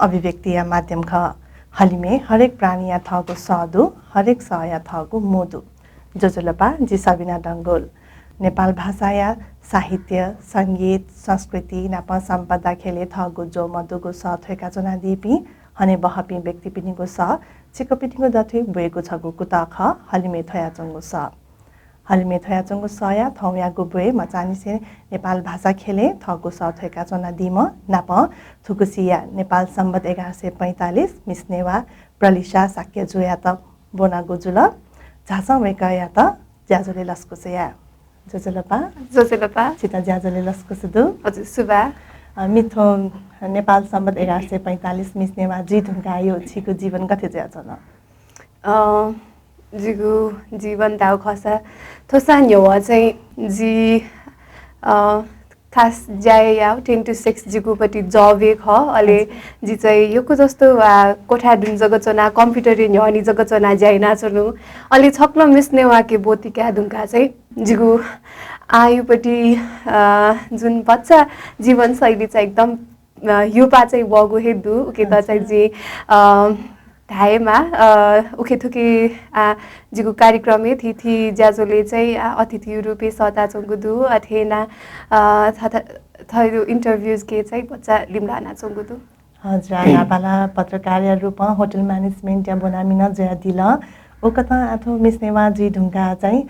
अभिव्यक्ति माध्यम ख हलिमे हरेक प्राणी या थगो सदु हरेक स या थगो मोदु जोजोलपा जी साबिना दंगोल नेपाल भाषा या साहित्य संगीत संस्कृति नापा सम्पदा खेले थगो जो मधुगो स थेका जना दिपी हने बहपी व्यक्ति पिनिगो स चिको पिनिगो दथे बुएको छगो कुता ख हलिमे थया चंगो स हलिमे थया चंगो स या थौया गो बुए मचानी से नेपाल भाषा खेले थगो स थेका जना दिम नाप थुकुसिया नेपाल सम्बत 1145 मिस्नेवा प्रलिशा साक्य जुया त बोना गोजुल झासा वेकया त ज्याजोले लस्कुसेया जोजोलपा चिता ज्याजोले लस्कुसुदु हजुर सुबा मिथो नेपाल सम्बत 1145 मिस्नेवा जी ढुंगायो छिको जीवन कथे ज्याजन जिगु जीवन दाउ खसा थोसान यो चाहिँ जी खास जाय याव 10 to 6 जिगुपट्टि जबे ख अले जी चाहिँ योको जस्तो कोठा दुन जगचना कम्प्युटर न्यनी जगचना जाइना चनु अले छक्ल मिस्नेवा के बोतिका दुंका चाहिँ जिगु आयुपट्टि जुन बच्चा जीवन शैली चाहिँ एकदम युपा चाहिँ बगु हेदु उके त चाहिँ जी धाएमा उखे थुकी जिगु कार्यक्रम थिथि ज्याजोले चाहिँ अतिथि रूपे सता चंगुदु अथेना थैरु इन्टरभ्यूज के चाहिँ बच्चा लिम्लाना चंगुदु हजुर नापाला पत्रकार रूप होटल म्यानेजमेन्ट या बोनामिना जया दिल ओकता अथो मिस्नेवा जी ढुंगा चाहिँ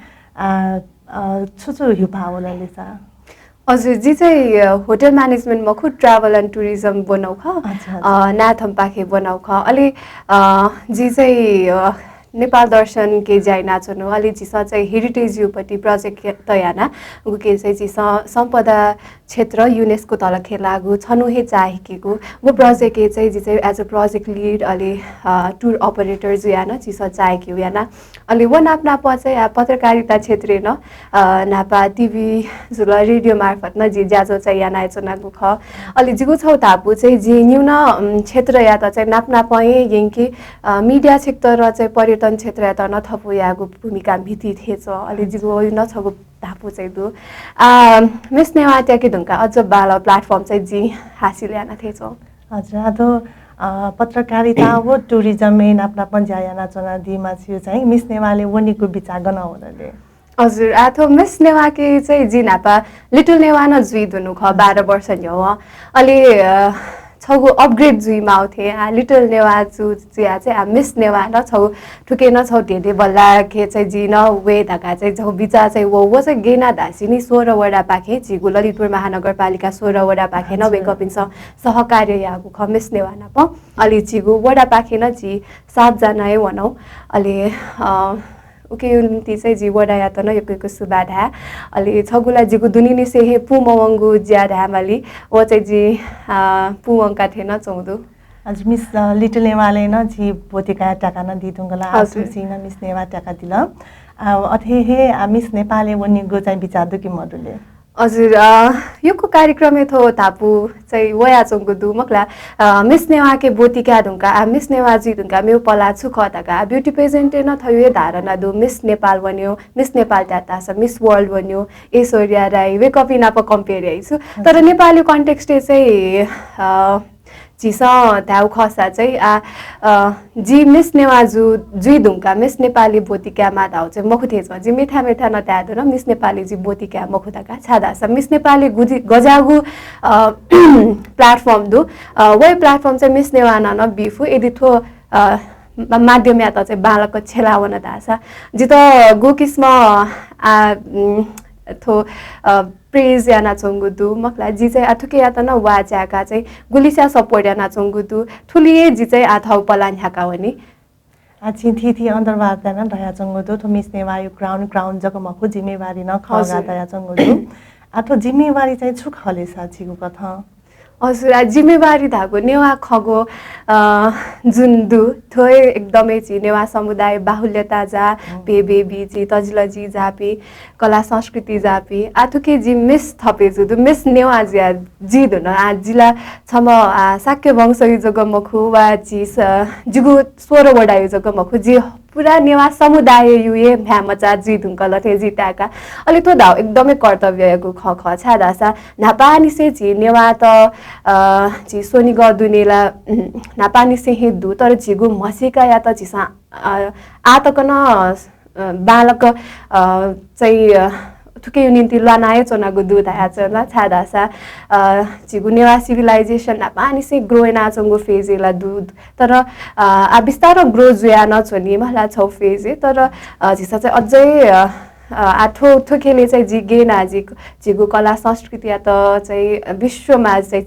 छुछु युपावलले सा हजुर जी चाहिँ होटल म्यानेजमेन्टमा खुद ट्राभल एन्ड टुरिज्म बनाउ ख नाथम पाखे बनाउ ख अलि जी चाहिँ नेपाल दर्शन के जाइना चनु अलि जिसा चाहिँ हेरिटेज युपट्टि प्रोजेक्ट तयाना उके चाहिँ जिसा सम्पदा क्षेत्र युनेस्को तल खेलागु छनु हे चाहेको वो प्रोजेक्ट के चाहिँ जी चाहिँ एज अ प्रोजेक्ट लीड अलि टुर अपरेटर जुयाना जिसा चाहेको याना अलि वो नाप्ना प चाहिँ पत्रकारिता क्षेत्र न नापा टिभी जुल रेडियो मार्फत न जी ज्याजो चाहिँ याना चनागु ख अलि जिगु छौ तापु चाहिँ जी न्यून क्षेत्र या त चाहिँ नाप्ना पए यंकी मिडिया क्षेत्र र चाहिँ पर्यटन क्षेत्र या त न थपु यागु भूमिका भिति थेछ अलि जिगु न छगु तापु चाहिँ दु मिस्नेवा त्याके ढुंका अझ बाल प्लेटफर्म चाहिँ जी हासिल याना थेछ हजुर तो पत्रकारिता वो टुरिज्म में नाप्ना पण जायाना चना दिमा छियो चाहिँ मिस्नेवाले वनीको विचार गन होदले हजुर आथो मिस्नेवा के चाहिँ जी नापा लिटल नेवा न जुइ दुनु ख 12 वर्ष न्यो अलि छगु अपग्रेड जुइ माउथे लिटल नेवा जु जिया चाहिँ मिस नेवा न छौ ठुके न छौ ढेडे बल्ला के चाहिँ जी न वे धका चाहिँ छौ बिचा चाहिँ वो चाहिँ गेना धासिनी 16 वडा पाखे जिगु ललितपुर महानगरपालिका 16 वडा पाखे न वेकपिन्छ सहकार्य यागु ख मिस नेवा न प अलि जिगु वडा पाखे न जी 7 जना ए वनौ अलि उके उन्ति चाहिँ जी वडा या त न यको सुबाधा अलि छगुला जिगु दुनिनी से हे पुमवंगु ज्या धामली वो चाहिँ जी पुवंका थेन चौदु आज मिस लिटल नेवाले न जी पोतिका टाका न दिदुंगला आसुसिन मिस नेवा टाका दिल अथे हे मिस नेपालले वनीगु चाहिँ विचार दुकि मडुले हजुर योको कार्यक्रम थो तापु चाहिँ वया चंगु दु मकला मिस नेवा के बोतिका ढुंका मिस नेवा जी ढुंका मेउ पला छु खताका ब्युटी पेजेन्ट न थयो ये धारणा दु मिस नेपाल बन्यो मिस नेपाल टाटा छ मिस वर्ल्ड बन्यो ऐश्वर्या राई वे कपि नाप कम्पेयर आइछु तर नेपाली कन्टेक्स्ट चाहिँ जिसा धाउ खसा चाहिँ जी मिस नेवाजु जुइ ढुंका मिस नेपाली बोतिका मा धाउ चाहिँ मखुथे छ जी मिठा मिठा न त्यादो र मिस नेपाली जी बोतिका मखुताका छादा छ मिस नेपाली गजागु प्लेटफर्म दु वे प्लेटफर्म चाहिँ मिस नेवाना न बिफु यदि थो माध्यम या त चाहिँ बालक छेलावन दासा जि त गोकिसमा थो प्रेज या नाचंगु दु मकला जी चाहिँ अथुके या त न वाचाका चाहिँ गुलिसा सपोर्ट या नाचंगु दु ठुलिए जी चाहिँ आथाउ पलान हाका वनी आछि थि अन्तर्वार्ता न दया चंगु दु थो मिस नेवा यो क्राउन जगमखु जिम्मेवारी न खगा दया चंगु दु आथो जिम्मेवारी चाहिँ छु खले साछिगु कथा हजुर जिम्मेवारी धागो नेवा खगो जुन दु थोय एकदमै छि नेवा समुदाय बाहुल्यता जा बेबे बिजी तजिलजी जापी कला संस्कृति जापी आथुके जी मिस थपे जुदु मिस नेवा जिया जी दुन जिला छम साक्य वंश जगमखु वा जी जिगु 16 वडा जगमखु जी पुरा नेवा समुदाय युए भ्यामचा जी धुङ्कल थे जिताका अलि तो धाउ एकदमै कर्तव्यको ख ख छा दासा नापानी से जी नेवा त जी सोनी गदुनेला नापानी से हेदु तर जिगु मसिका या त जिसा आतकन बालक चाहिँ थुके निम्ति लानाए चोनागु दूध आचला छादासा जिगु नेवा सिभिलाइजेसन नापानी से ग्रो नाचंगु फेजेला दूध तर आ बिस्तार ग्रो जुया नछोनी मला छौ फेजे तर जिसा चाहिँ अझै आठो थुकेले चाहिँ जिगे नाजिक जिगु कला संस्कृति या त चाहिँ विश्वमा चाहिँ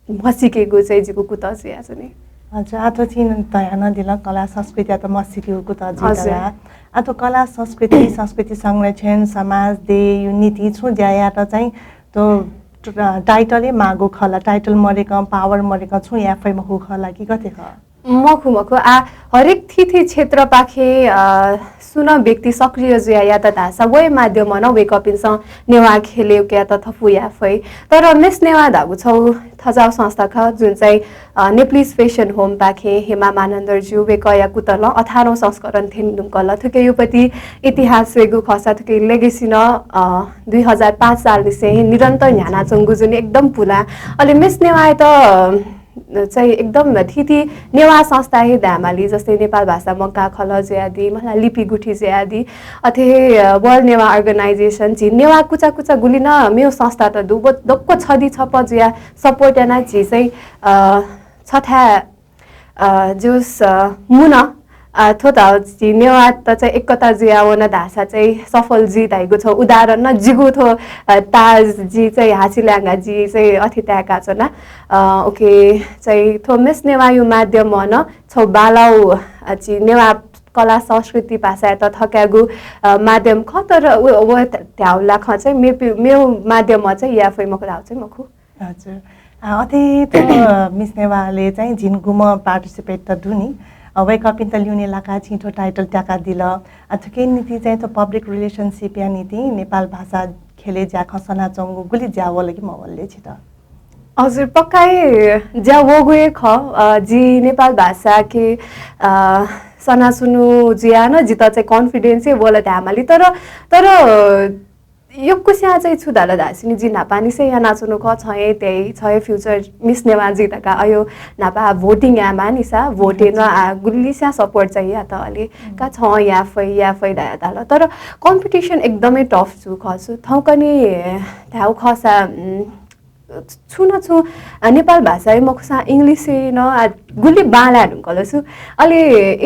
मसिकेको चाहिँ जिगु कुतसिया छ नि हजुर आतो चिन तया नदिला कला संस्कृति त मसिकेको त जिला आतो कला संस्कृति संरक्षण समाज दे नीति छु ज्याया त चाहिँ तो टाइटलै मागो खला टाइटल मरेका पावर मरेका छु या फै मखु खला कि कते ख मखु हरेक थिथि क्षेत्र पाखे सुन व्यक्ति सक्रिय जुया या त धासा वे माध्यम न वेकअप इन्स नेवा खेल्यो क्या त थपु या फै तर मेस नेवा धागु छौ थजाउ संस्था ख जुन चाहिँ नेप्लिस फेसन होम पाखे हेमा मानन्दर ज्यू वेकया कुतल 18औं संस्करण थेन्दुकल थुके युपति इतिहास वेगु खसा थुके लेगेसी न 2005 साल से निरन्तर न्याना चंगु जुन एकदम पुला अलि मेस नेवा त चाहिँ एकदम थिथि नेवा संस्था हे धामाली जस्तै नेपाल भाषा मक्का खल ज्यादी मलाई लिपि गुठी ज्यादी अथे वर्ल्ड नेवा अर्गनाइजेसन जी नेवा कुचा कुचा गुलिन मेरो संस्था त दोक्को छदी छप ज्या सपोर्ट ना जी चाहिँ छथा जुस मुना थोता जी नेवा त चाहिँ एकता जियावन धासा चाहिँ सफल जी धाइगो छ उदाहरण न जिगु थो ताज जी चाहिँ हासिल्याङ्गा जी चाहिँ अथित्याका छ न ओके चाहिँ थो मेस नेवा यो माध्यम न छौ बालाउ जी नेवा कला संस्कृति भाषा त थक्यागु माध्यम ख तर व त्याउला ख चाहिँ मेरो माध्यम चाहिँ या फै मको धाउ चाहिँ मखु हजुर अथे त मिस नेवाले चाहिँ जिनगुम पार्टिसिपेट त दुनी वेकअप इन त ल्युने लाका छिटो टाइटल ट्याका दिल अथके नीति चाहिँ त पब्लिक रिलेशनशिप या नीति नेपाल भाषा खेले ज्या खसना चंगु गुली ज्यावो लागि मवलले छिट हजुर पक्कै ज्या वगुए ख जी नेपाल भाषा के सना सुनु जिया न जित चाहिँ कन्फिडेन्स बोला धामाली तर यो कुस्या चाहिँ छुदाला धासिनी जी नापानी से या नाचुनु ख छए त्यही छए फ्युचर मिस नेवा जितका अयो नापा भोटिङ या मानिसा भोटे न गुल्लिसा सपोर्ट चाहिँ या त अलि का छ या फै दाला तर कम्पिटिसन एकदमै टफ छु खसु थौकनी थाउ खसा छु नेपाल भाषा मखुसा इङ्ग्लिस न गुली बाला ढुङ्कलसु अलि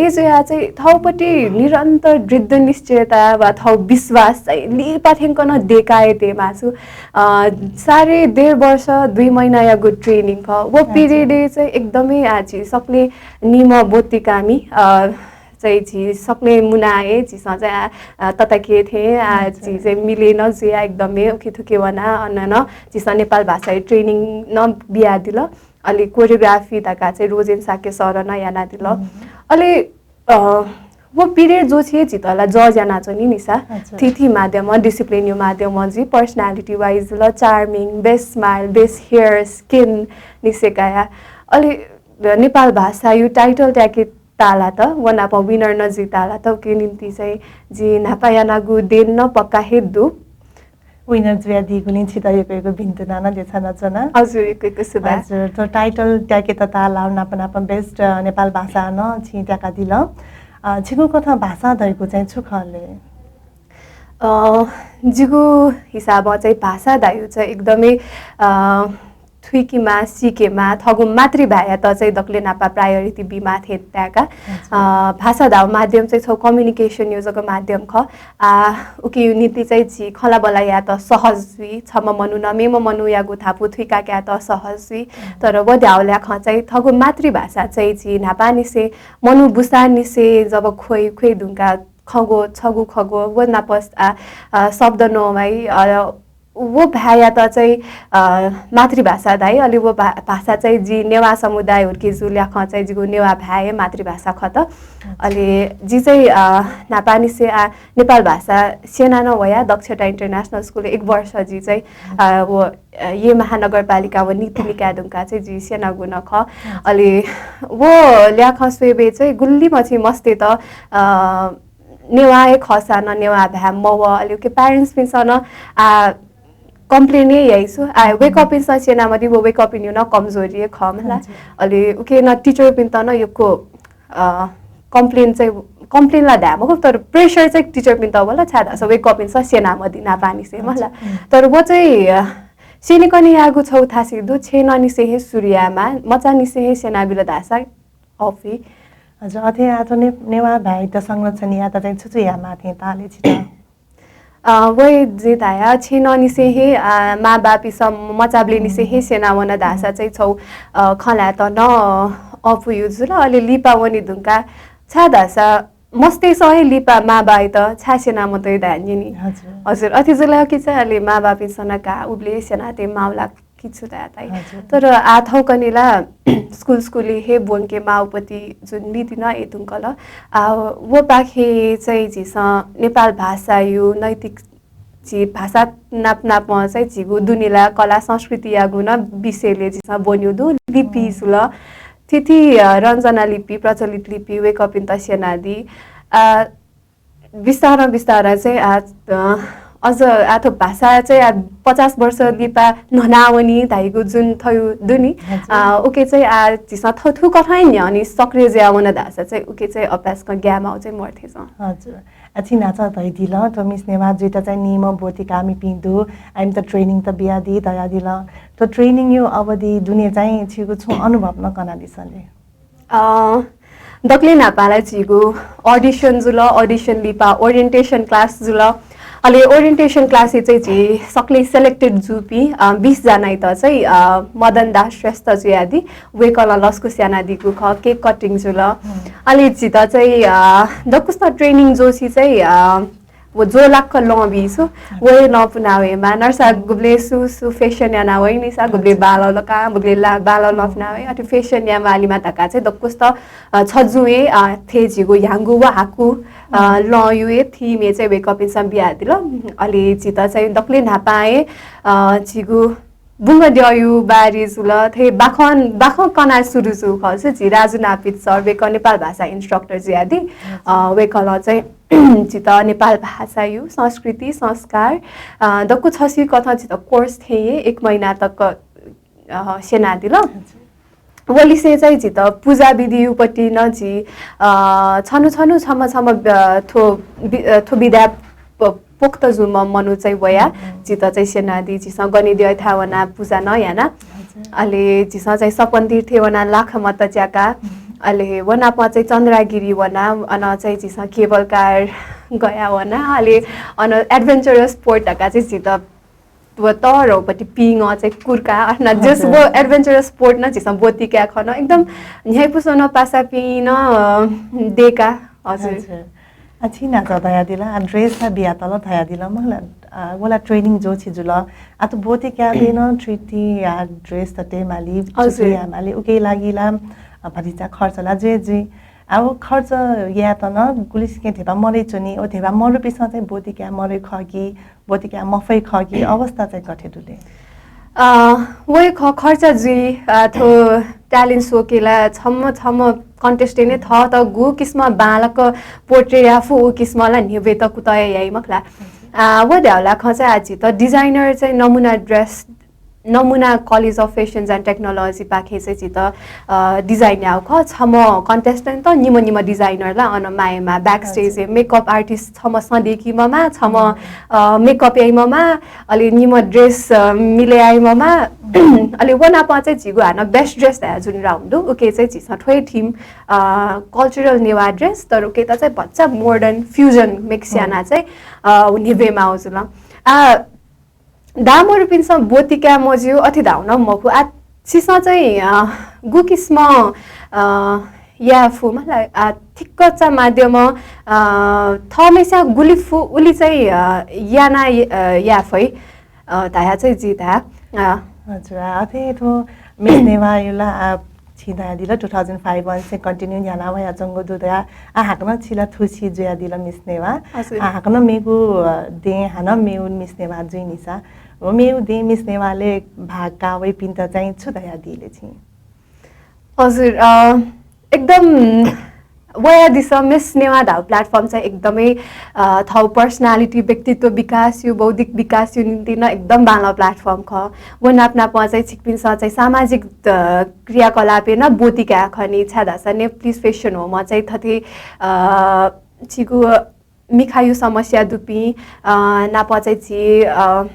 एज या चाहिँ थाउपट्टि निरन्तर दृढ निश्चयता वा थाउ विश्वास चाहिँ लिपाथेङ्कन देखाए तेमा छु 1.5 वर्ष 2 महिना या गुड ट्रेनिङ ख वो पिरियड चाहिँ एकदमै आज सक्ने निम बोत्तिकामी चाहिँ जी सक्ने मुनाए जी चाहिँ ततके थे आज चाहिँ मिलेन जिया एकदमै ओके थुके वना अन्न जिस नेपाल भाषा ट्रेनिङ न बिया दिल अलि कोरियोग्राफी तका चाहिँ रोजेन साके सर न याना दिल अलि वो पिरियड जो छे जितला जज याना चाहिँ निसा थिथि माध्यम डिसिप्लिन यो माध्यम जी पर्सनालिटी वाइज ल charming best smile best hair skin निसेकाया अलि नेपाल भाषा यो टाइटल ट्याके ताला त वनाप विनर न जिताला त के निम्ति चाहिँ जी नापायानागु देन न पक्का हेदु विनर जुया दिगु नि छिताएको भिन्ते नाना देछा नचना हजुर एकैको सुबा हजुर त टाइटल ट्याके त ताला नापा बेस्ट नेपाल भाषा न छिट्याका दिल छिगु कथा भाषा दैको चाहिँ छुखले जिगु हिसाबमा चाहिँ भाषा दायु चाहिँ एकदमै थुइकीमा सिकेमा थगु मातृभाषा त चाहिँ दक्ले नापा प्रायोरिटी बिमा थे त्याका भाषा धाउ माध्यम चाहिँ छौ कम्युनिकेसन योजको माध्यम ख उके नीति चाहिँ जी खला बला या त सहजवी छम मनु न मेम मनु या गुथापु थुइका क्या त सहजवी तर व धाउल्या ख चाहिँ थगु मातृभाषा चाहिँ जी नापानी से मनु बुसानी से जब खोइ दुंगा खगो छगु खगो व नापस शब्द नोमाई वो भाया त चाहिँ मातृभाषा दाइ अलि वो भाषा चाहिँ जी नेवा समुदाय हुर्की जुल्या ख चाहिँ जिगु नेवा भाए मातृभाषा ख त अलि जी चाहिँ नापानी से नेपाल भाषा सेना न वया दक्षता इन्टरनेशनल स्कुल 1 वर्ष जी चाहिँ वो ये महानगरपालिका वो नीति निकायदुङका चाहिँ जी सेना गुण ख अलि वो ल्याख स्वेबे चाहिँ गुल्ली मछि मस्ते त नेवाए खसान नेवा भ्या मव अलि के प्यारेन्ट्स पिसन कम्प्लेन यही छु वेक अप इन सेना मदि वो वेक अप इन न कमजोरी ख मला अलि उके न टिचर पिन त न योको कम्प्लेन चाहिँ कम्प्लेन ला ध्याम हो तर प्रेसर चाहिँ टिचर पिन त होला छादा सबै वेक अप इन सेना मदि ना पानी से मला तर वो चाहिँ सेनिकनी यागु छौ थासी दु छेननी से हे सूर्यमा मचानी से हे सेना बिल दासा अफी हजुर अथे आतो नेवा भाइ त संरक्षण या त चाहिँ छुछु या माथे ताले छिटा वही जिताया छेननी से हे मा बापी सम मचाबले नि से हे सेना वन दासा चाहिँ छौ खला त न अफु युज र अलि लिपा वनी दुंका छा दासा मस्ते सहे लिपा मा बाई त छा सेना मतै दान्जी नि हजुर अथि जुला कि चाहिँ अलि मा बापी सनका उब्ले सेना ते माउला किछु दाताई तर आथौ कनिला स्कुली हे बोनके माउपति जुन नीति न एतुंकल वो पाखे चाहिँ जिस नेपाल भाषा यो नैतिक जी भाषा नाप चाहिँ जिगु दुनिला कला संस्कृति यागु न विषयले जिस बन्यो दु लिपि सुल तिथि रञ्जना लिपि प्रचलित लिपि वेक अप इन तस्यनादि बिस्तार चाहिँ अझ आथो भाषा चाहिँ 50 वर्ष लिपा ननावनी धाइगु जुन थयु दुनी ओके चाहिँ जिस थथु कठाइ नि अनि सक्रिय ज्यावन दासा चाहिँ ओके चाहिँ अभ्यास क ग्यामा चाहिँ मर्थे छ हजुर अछि नाच तै दिल त मिस नेवा जुइता चाहिँ निम बोती कामी पिन्दु आइम त ट्रेनिङ त बिया दि दया दिल त ट्रेनिङ यो अवधि दुनिया चाहिँ छिगु छु अनुभव न कना दिसले दक्ले नापाला छिगु ऑडिशन जुल ऑडिशन लिपा ओरिएन्टेसन क्लास जुल अलि ओरिएन्टेसन क्लास चाहिँ जी सक्ले सेलेक्टेड जुपी 20 जना त चाहिँ मदन दास श्रेष्ठ जुयादि वेकला लस्कु स्यानादिगु ख केक कटिङ जुल अलि जित चाहिँ दकुस्ता ट्रेनिङ जोसी चाहिँ वो जो लाख लबी सु वो न पुनावेमा नर्सा गुब्ले सु फेसन याना वइ नि सा गुब्ले बाल लका गुब्ले बाल नफनावे अति फेसन या मालीमा तका चाहिँ दकुस्त छजुए थे जिगु याङ्गु वा हाकु ल युए थिमे चाहिँ वेक अप इन सम बिया दिल अलि जित चाहिँ दक्ले नापाए जिगु बुंग द्ययु बारी जुल थे बाख कना सुरु सु खस जि राजु नापित सर वेक नेपाल भाषा इन्स्ट्रक्टर ज्यादि वेकल चाहिँ जित नेपाल भाषा यु संस्कृति संस्कार दक्कु छसी कथा जित कोर्स थे 1 महिना तक सेना दिल वली से चाहिँ जित पूजा विधि उपटि न जी छनु छम थो विद्या पोक्त जुम मनु चाहिँ वया जित चाहिँ सेनादी जिस गनिदिय थावना पूजा न याना अलि जिस चाहिँ सपन तीर्थे वना लाख मत च्याका अलि वना प चाहिँ चन्द्रगिरी वना अन चाहिँ जिस केबल कार गया वना अलि अन एडभेन्चरस स्पोर्ट का चाहिँ जित वो तरौपट्टि पिङ चाहिँ कुर्का अन जस वो एडभेन्चरस स्पोर्ट न जिस बोती क्या खन एकदम यही पुसो पासा पिन देका हजुर अछि ना त दया दिला ड्रेस था बिया तल दया दिला मला वाला ट्रेनिङ जो छि जुल आ त बोते क्या देन ट्रिटी या ड्रेस त ते माली या माली उके लागिला भरिचा खर्चला जे अब खर्च या त न गुलिस के थेबा मरे चुनी ओ थेबा मरो पिसा चाहिँ बोते क्या मरे खगी बोते क्या मफै खगी अवस्था चाहिँ कठे दुले वही खर्च जी थो ट्यालेन्ट सो केला छम कन्टेस्ट ने थ त गु किस्म बालक पोर्ट्रेट आफू किस्मला निबे त कुतय यही मखला वो ध्याउला खचा आछि त डिजाइनर चाहिँ नमुना कलेज अफ फेसन्स एन्ड टेक्नोलोजी पाखे चाहिँ चित डिजाइन याउ ख छम कन्टेस्टेन्ट त निम डिजाइनर ला अन मायमा ब्याक स्टेज मेकअप आर्टिस्ट छम सदेखि ममा छम मेकअप याइ ममा अलि निम ड्रेस मिले आइ ममा अलि वना प चाहिँ जिगु हान बेस्ट ड्रेस दा जुन राउन्ड ओके चाहिँ जिस ठोय थीम कल्चरल नेवा ड्रेस तर ओके त चाहिँ बच्चा मोडर्न फ्युजन मिक्स याना चाहिँ निबेमा आउजुल दामहरु पिन्छ बोतिका मज्यू अथि धाउन मखु आ सिसा चाहिँ गुकिस्म या फु मलाई ठिक्कचा माध्यम थमेसा गुलिफु उली चाहिँ याना याफै 다야 चाहिँ जिता हजुर अथे थो मिस नेवा युला छिदा दिला 2005 से कंटिन्यू याना भया जंगो दुदया आ हाकना छिला थुसी जुया दिला मिस नेवा आ हाकना मेगु दे हाना मेउ मिस नेवा जुइनिसा ओ मेउ दे मिस नेवाले भाग कावै पिन्त चाहिँ छुदया दिले छि हजुर एकदम वया दिशा मिस नेवा दा प्लेटफर्म चाहिँ एकदमै थौ पर्सनालिटी व्यक्तित्व विकास यो बौद्धिक विकास यो निम्ति न एकदम बाला प्लेटफर्म ख वो नापना प चाहिँ छिकपिन स चाहिँ सामाजिक क्रियाकलाप न बोतिका खनि छादा स ने प्लिज फेसन हो म चाहिँ थथे छिगु मिखायु समस्या दुपी नाप चाहिँ छि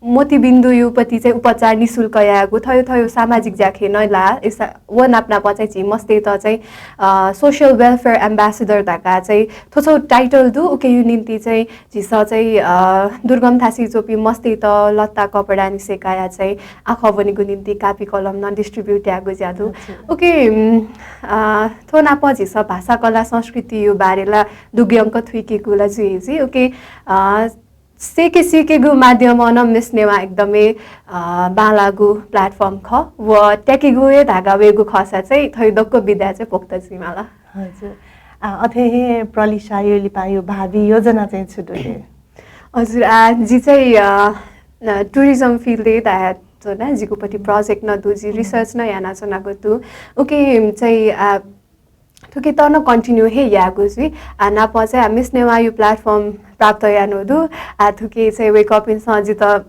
मोतीबिन्दु युपति चाहिँ उपचार निशुल्क यागु थयो थयो सामाजिक ज्याखे नला व नापना प चाहिँ छि मस्ते त चाहिँ सोशल वेलफेयर एम्बेसेडर ताका चाहिँ थोछो टाइटल दु ओके यु निम्ति चाहिँ झिस चाहिँ दुर्गम थासी चोपी मस्ते त लत्ता कपडा निसेकाया चाहिँ आँखा बनेको निम्ति कापी कलम न डिस्ट्रिब्युट यागु ज्यादु ओके थो नाप झिस भाषा कला संस्कृति यो बारेला दुग्यंक थुइकेकुला जुइजी ओके सेकेगु माध्यम न मिस नेवा एकदमै बालागु प्लेटफर्म ख व टेकेगु धागा वेगु खसा चाहिँ थैदक्को विद्या चाहिँ पोक्त छिमाला हजुर अथे प्रलिसा यो लिपायो भावी योजना चाहिँ छुटुले हजुर जी चाहिँ टुरिज्म फिल्ड दा जोना जिगुपटी प्रोजेक्ट न दुजी रिसर्च न याना चनागु तु ओके चाहिँ थुके त न कन्टिन्यू हे यागु जी नाप चाहिँ मिस नेवा यो प्लेटफर्म प्राप्त यानोदु थुके चाहिँ वेक अप इन सजि त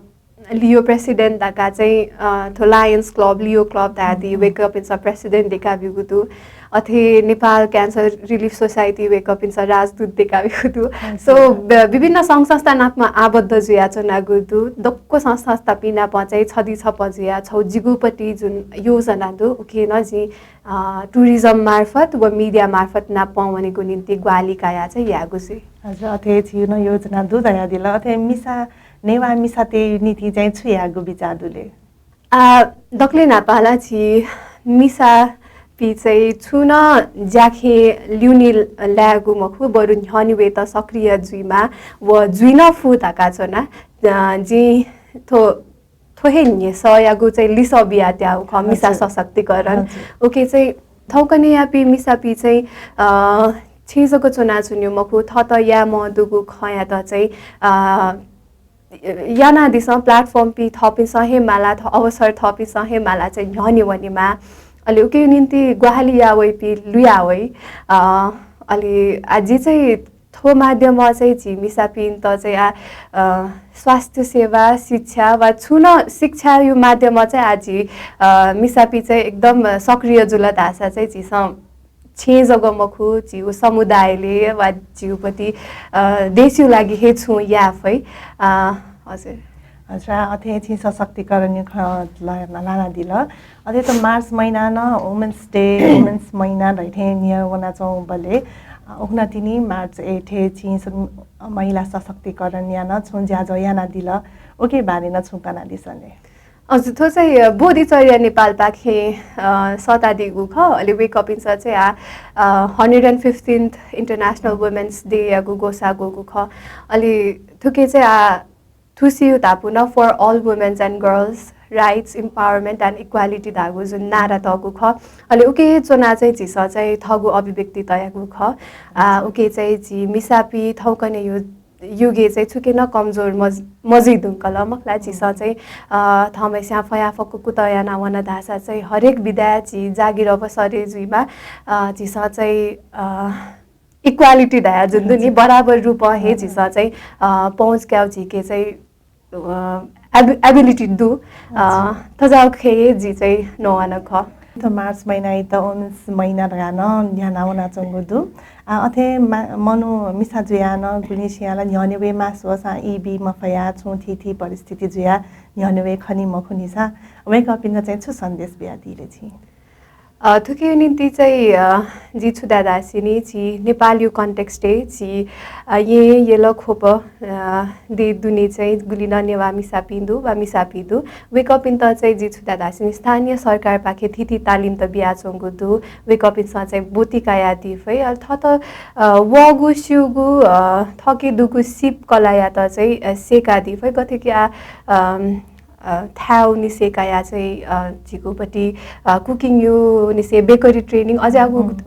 लियो प्रेसिडेन्ट दाका चाहिँ थो लायन्स क्लब लियो क्लब दादी वेक अप इन स प्रेसिडेन्ट देखा बिगुतु अथे Nepal cancer relief society wake up in स राजदूत देखा बिगुतु सो विभिन्न संघ संस्था नापमा आबद्ध जुया चनागुदु दक्को संस्था पिना पचाइ छदि छपजिया छौ जिगुपटी जुन योजना दु ओके न जी टुरिज्म मार्फत व मिडिया मार्फत ना पाउनेको निम्ति ग्वालिकाया चाहिँ यागुसी हजुर अथे छिउ न योजना दु दया दिल अथे मिसा नेवा मिसा ते नीति चाहिँ छु यागु बिचादुले दक्ले नापाला छि मिसा पि चाहिँ छु न ज्याखे ल्युनि ल्यागु मखु बरु हनिवे त सक्रिय जुइमा व जुइन फु ताका छना जी थो थोहे नि सयागु चाहिँ लिसो बिया त्याउ ख मिसा सशक्तिकरण ओके चाहिँ थौकने यापि मिसा पि चाहिँ छिजको चुना चुन्यो मखु थ त या म दुगु खया त चाहिँ याना दिसम प्लेटफर्म पि थपि सहे माला थ अवसर थपि सहे माला चाहिँ न्हनि वनिमा अलि उके निम्ति ग्वाहाली यावै पि लुयावै अलि आजि चाहिँ थो माध्यम चाहिँ झिमिसा पिन त चाहिँ स्वास्थ्य सेवा शिक्षा वा छुन शिक्षा यो माध्यम चाहिँ आजि मिसापि चाहिँ एकदम सक्रिय जुलत आशा चाहिँ झिसम छे जगमखु जिउ समुदायले वा जिउपति देशु लागि हे छु याफै हजुर अच्छा अथे छि सशक्तिकरण लाना दिल अथे त मार्च महिना न वुमेन्स डे वुमेन्स महिना रैथे नियर वना चौ बले उखना तिनी मार्च 8 छि महिला सशक्तिकरण याना छु ज्याजो याना दिल ओके बारे न छुकाना दिसले हजुर थो चाहिँ बोधिचर्या नेपाल पाखे शताब्दीको ख अलि वेक अप इन्स चाहिँ 115th इन्टरनेसनल वुमेन्स डे यागु गोसागो ख अलि थुके चाहिँ थुसिउ तापुन for all women's and girls rights empowerment and equality धागु जुन नारा तगु ख अलि उके चोना चाहिँ झिस चाहिँ थगु अभिव्यक्ति तयागु ख उके चाहिँ झि मिसापी थौकने यो युगे चाहिँ छुके न कमजोर मजी दुङ्कल मखला झिस चाहिँ थमै स्या फयाफको कुतया नावना धासा चाहिँ हरेक विद्या झि जागिर अवसरे जुइमा झिस चाहिँ इक्वालिटी धाया जुन दुनी बराबर रूप हे झिस चाहिँ पहुँच क्याउ झिके चाहिँ एबिलिटी दु थजाउ खे जी चाहिँ नवान ख त मार्च महिना त वुमेन्स महिना गान न्यानावना चंगुदु अथे मनु मिसा जुयान गुनिसियाला न्यनेवे मासवसा इबी मफया छु थि परिस्थिति जुया न्यनेवे खनि मखुनिसा वेक अप इन चाहिँ छु सन्देश बिया दिले छि थुके निम्ति चाहिँ जी छुदादासिनी जी नेपाली कन्टेक्स्टे जी ये ल खोप दे दुनी चाहिँ गुलिन नेवा मिसापिन्दु वा मिसापिदु वेकअपिन त चाहिँ जी छुदादासिनी स्थानीय सरकार पाखे थिति तालिम त बियाचोङ्गुदु वेकअपिनसँग चाहिँ बोतिकाया दिफै थ त वगु सिउगु थके दुगु सिप कलाया त चाहिँ सेका दिफै गथे कि थाउ निसेकाया चाहिँ जिगुपट्टि कुकिङ यु निसे बेकरी ट्रेनिङ अझ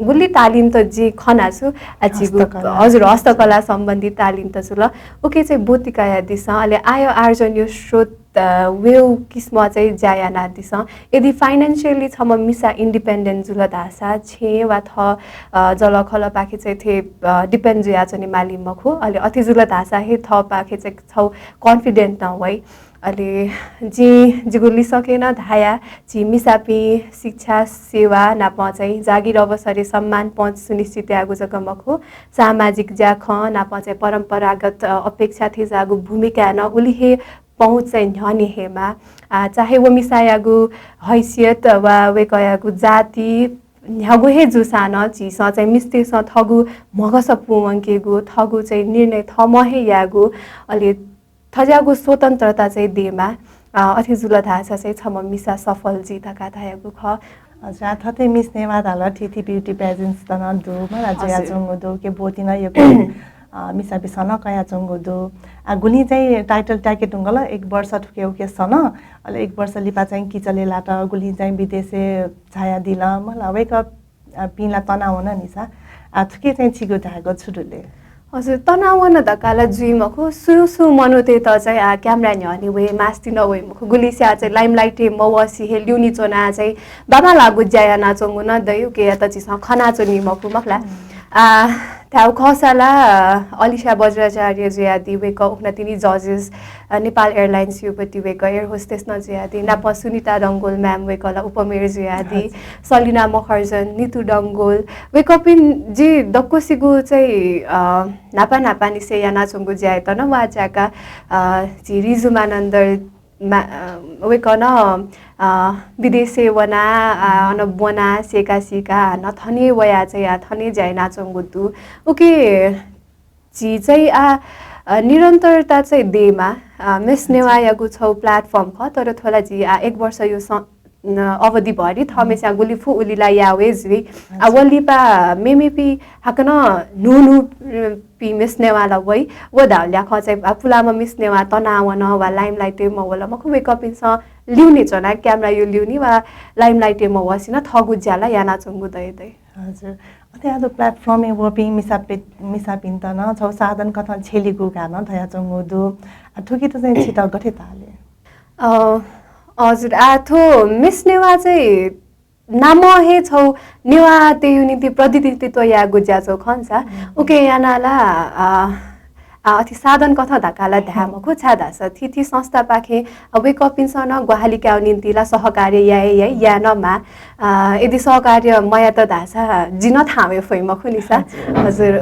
गुल्ली तालिम त जे खनाछु जिगु हजुर हस्तकला सम्बन्धी तालिम त छु ल ओके चाहिँ बोतिकाया दिस अहिले आयो आर्जन यो स्रोत वेउ किस्म चाहिँ जाया नादिस यदि फाइनेन्सियली छ म मिसा इन्डिपेन्डेन्ट जुल धासा छे वा थ जल खल पाखे चाहिँ थे डिपेन्ड जुया चाहिँ माली मखु अहिले अति जुल धासा हे थ पाखे चाहिँ छौ कन्फिडेन्ट न वै अहिले जी जिगुली सकेन धाया जी मिसापी शिक्षा सेवा नाप चाहिँ जागिर अवसरे सम्मान पहुँच सुनिश्चित आगो जगमखो सामाजिक जाख नाप चाहिँ परम्परागत अपेक्षा थे जागु भूमिका न उलिहे पहुँच चाहिँ न्हने हेमा चाहे वो मिसायागु हैसियत वा वेकयागु जाति ह्यागु हे जुसान चिस चाहिँ मिस्तेस थगु मगस पुवङ्केगु थगु चाहिँ निर्णय थमहे यागु अलि थजागु स्वतन्त्रता चाहिँ देमा अथिजुल धासा चाहिँ छम मिसा सफल जिताका थायागु ख जाथते मिस नेवा धाला थिथि ब्युटी पेजेन्ट्स तना दु मला जया जंगो दु के बोतिना यो मिसा बिसन कया जंगो दु गुली चाहिँ टाइटल ट्याके टुंगल 1 वर्ष ठुके उके सन अले 1 वर्ष लिपा चाहिँ किचले लाट गुली चाहिँ विदेशे छाया दिला मला वेकअप पिला तना हुन निसा थुके चाहिँ छिगो धागो छुडुले हजुर तनाव न दकाला जुइमखो सुसु मनोते त चाहिँ क्यामेरा न्हनी वे मास्ति नवे मखो गुलिस्या चाहिँ लाइमलाइट मवसी हे ल्युनी चोना चाहिँ बाबा लागु ज्याया नाचोंगु न दयु के त चिस खना चोनी मखो मखला थाउ खसाला अलिशा बज्राचार्य ज्यादी वेक उक्नतिनी जजेस नेपाल एयरलाइन्स युपति वेक एयर होस्टेस न ज्यादी नाप सुनिता दंगोल म्याम वेकला उपमेयर ज्यादी सलिना मखर्जन नितु दंगोल वेकपिन जी दक्कोसिगु चाहिँ नापा नापा निसे या नाचोंगु ज्याय त न वाचाका जी रिजुमानन्द वेकन विदेशे वना अन बना सेका सिका न थने वया चाहिँ थने जाय नाचोंगु दु ओके जी चाहिँ निरन्तरता चाहिँ देमा मिस नेवायागु छौ प्लेटफर्म ख तर थोला जी 1 वर्ष यो अवधि भरि थमेसा गुलिफु उलिला यावे जी वलिपा मेमेपी हाकन नुनु पी मिस्नेवाला वै व धाउल्या ख चाहिँ पुलामा मिस्नेवा तनावन वा लाइमलाइट म वला मखु वेकअप इन स ल्युनी चना क्यामेरा यो ल्युनी वा लाइमलाइट म वसिन थगु ज्याला याना चंगु दै हजुर अते आदो प्लेटफर्म ए वपि मिसापिन त न छौ साधन कथा छेलिगु गान थया चंगु दु ठुकी त चाहिँ छिटा गठे ताले हजुर आथो मिस नेवा चाहिँ नाम हे छौ नेवा ते युनिटी प्रतिनिधित्व या गुज्या छौ खन्सा ओके यानाला अथि साधन कथा धकाला धामको छादास थिथि संस्था पाखे वेकअप इन्सन गुहाली क्याउ निन्तिला सहकार्य या नमा यदि सहकार्य मया त धासा जिन थामे फैमखु निसा हजुर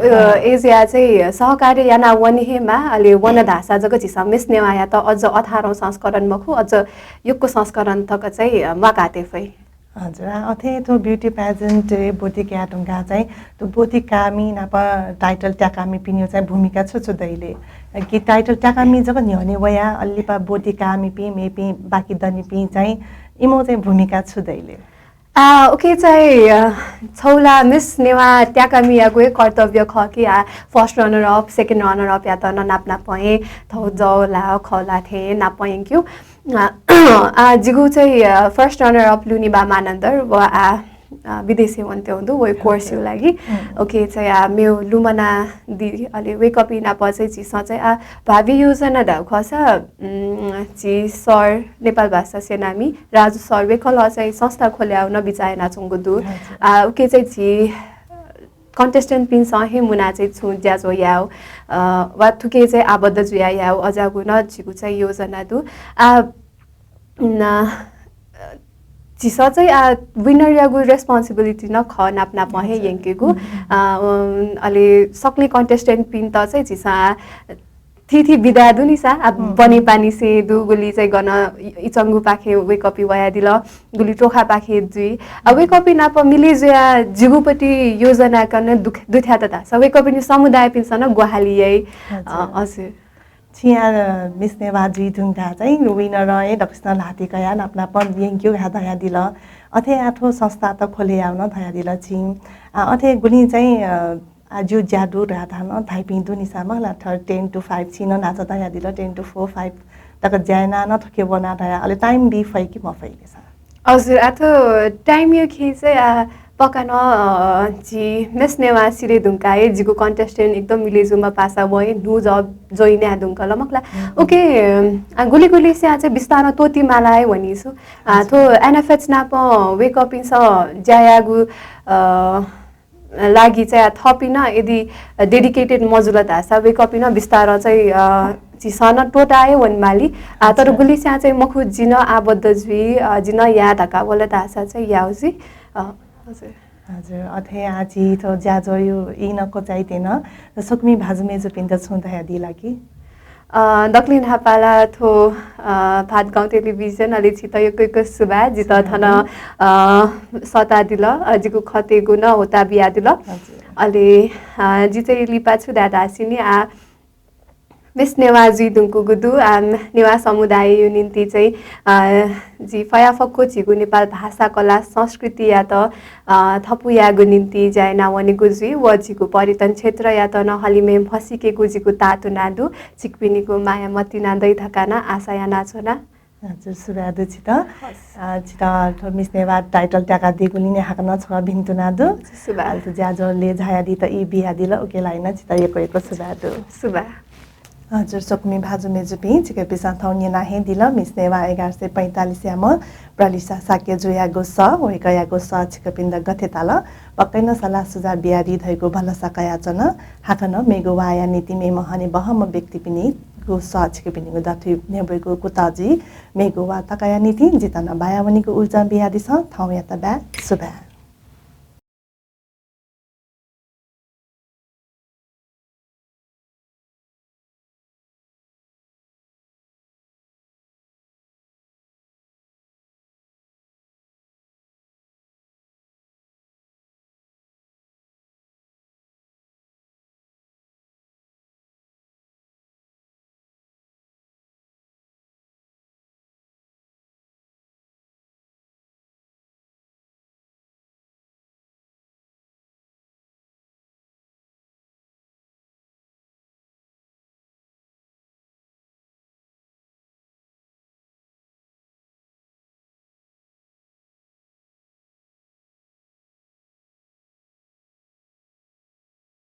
एजिया चाहिँ सहकार्य याना वनिहेमा अलि वन धासा जग चिसा मिस नेवाया त अझ 18औं संस्करण मखु अझ युगको संस्करण तक चाहिँ मकाते फै हजुर अथे तो ब्युटी पेजेन्ट बोती क्याटुङका चाहिँ तो बोती कामी नापा टाइटल ट्याकामी पिन्यो चाहिँ भूमिका छु दैले कि टाइटल ट्याकामी जग न्यने वया अल्लिपा बोती कामी पि मेपि बाकी दनि पि चाहिँ इमो चाहिँ भूमिका छु दैले ओके चाहिँ छौला मिस नेवा ट्याकामी या गए कर्तव्य ख कि first runner up second runner up या त नाप्ना पए थौ जौला खला थे नापए क्यू जिगु चाहिँ फर्स्ट रनर अप लुनी बामानन्दर व विदेशी हुन्थे हुँदो वो कोर्स यो लागि ओके चाहिँ मेरो लुमना दिदी अलि वेकअप इना पछि चिस चाहिँ भावी योजना ढाउ खस ची सर नेपाल भाषा सेनामी राजु सर वेकल चाहिँ संस्था खोल्या न बिचाए नाचुङ्गु दु ओके चाहिँ ची कन्टेस्टेन्ट पिन सहे मुना चाहिँ छु ज्याजो याउ वा थुके चाहिँ आबद्ध जुया याउ अजागु न जिगु चाहिँ योजना दु चिस चाहिँ विनर यागु रेस्पोन्सिबिलिटी न ख नाप्ना पहे यङ्केगु अलि सक्ने कन्टेस्टेन्ट पिन त चाहिँ चिसा थी बिदा दुनी सा बने पानी से दु गुली चाहिँ गन इचंगु पाखे वे कपी वया दिल गुली टोखा पाखे जुई वे कपी नाप मिले जया जिगुपटी योजना गर्न दुख्या त सबै कपी नि समुदाय पिन्सन ग्वाहालियै हजुर छिया मिस्ने बाजी दुंगा चाहिँ विनर रहे दक्षिण लाती कया अपना पन यंक्यु हादा दिल अथे आठो संस्था त खोले आउन धया दिल छिम अथे गुनी चाहिँ आजु ज्यादु राधान थाइपिङ दुनिसामा ला 10 to 5 छिन नाच दया दिल 10 to 4 5 तक ज्याना न थके बना दया अले टाइम बी फै कि म फैले सा हजुर आथो टाइम यो खे चाहिँ पकान जी मेस्नेवा सिरे दुंकाए जिको कन्टेस्टेन्ट एकदम मिलेजुमा पासा भए नु जब जोइने दुंका लमकला ओके गुली गुली से चाहिँ बिस्तार तोती मालाए भनिसु थो एनएफएच नाप वेक अप इन स ज्यायागु लागि चाहिँ थपिन यदि डेडिकेटेड मजुरत हासा वेक अप इन बिस्तार चाहिँ सन टोटाए वनमाली तर गुली से चाहिँ मखु जिन आबद्ध जुई जिन या ढका बोले तासा चाहिँ याउजी हजुर हजुर अथे आजी तो ज्याजो यो इनको चाहितेन सुकमी भाजुमे जो पिन्द छुँदा दिला कि दक्षिण हापाला थो भादगाउँ टेलिभिजन अलि छित यो कोइको सुबा जित थन सता दिल जिको खते गुन होता बिया दिल अलि जिते लिपा छु दादा सिनी मिस नेवाजी दुंकु गुदु नेवा समुदाय यो निम्ति चाहिँ जी फयाफक्को छिगु नेपाल भाषा कला संस्कृति या त थपु यागु निम्ति जाय नावनी गुजी वजिको पर्यटन क्षेत्र या त नहलिमे फसिके गुजीको तातु नादु चिकपिनीको माया मति नादै थकाना आशा या नाचोना हजुर सुरादु छित छित मिस नेवा टाइटल टाका दिगुली ने हाकन छ भिन्तु नादु सुबा त ज्याजोले झाया दि त ई बिया दिल ओके लाइन छित एको सुबादु सुबा हजुर सुकमी भाजु मेजुपी चिके पिसा थौनी नाहे दिल मिस्नेवा 1145 याम प्रलिसा साके जुया गोस होइकया गोस चिकपिन्द गथे ताल पक्कैन सला सुजा बियारी धैको भलसा कयाचन हाकन मेगो वाया नीति मे महने बहम व्यक्ति पिनि गोस चिकपिनिको दथि नेबैको कुताजी मेगो वा तकया नीति जितन बायावनीको ऊर्जा बियादी छ थौ या त बा सुबा